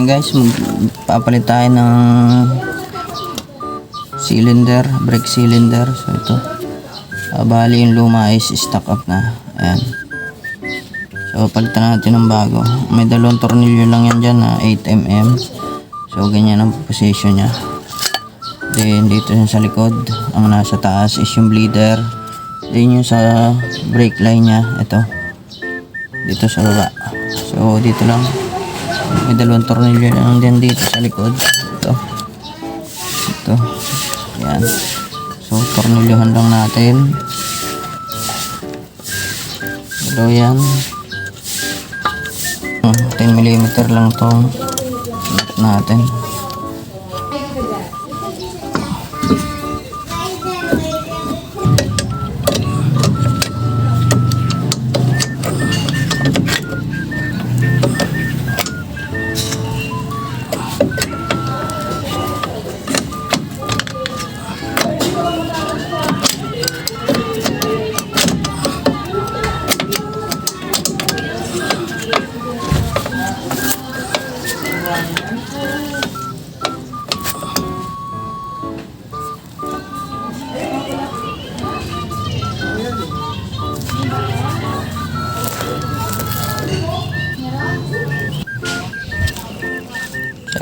Ayan guys, magpapalit tayo ng cylinder, brake cylinder. So ito, bali yung luma is stock up na. Ayan, so palitan natin ng bago. May dalawang tornilyo lang yan dyan na 8mm. So ganyan ang position nya. Then dito sa likod, ang nasa taas is yung bleeder. Then yung sa brake line nya, ito dito sa baba. So dito lang, may dalawang tornilyo lang din dito sa likod. Ito, yan. So tornilyohan lang natin. Dalawa yan. 10mm lang tong natin.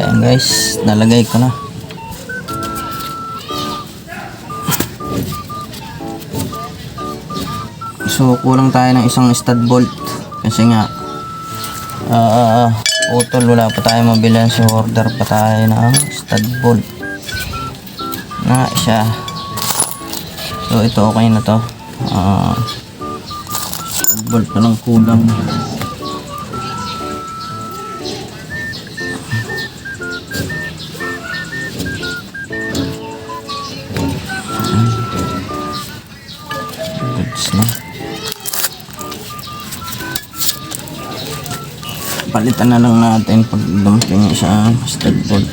Ayan guys, nalagay ko na. So kulang tayo ng isang stud bolt kasi nga utol, wala pa tayo mabilan. So order pa tayo ng stud bolt na siya. So ito okay na to. Stud bolt pa lang kulang. Palitan na lang natin pag dumating sa stud bolt.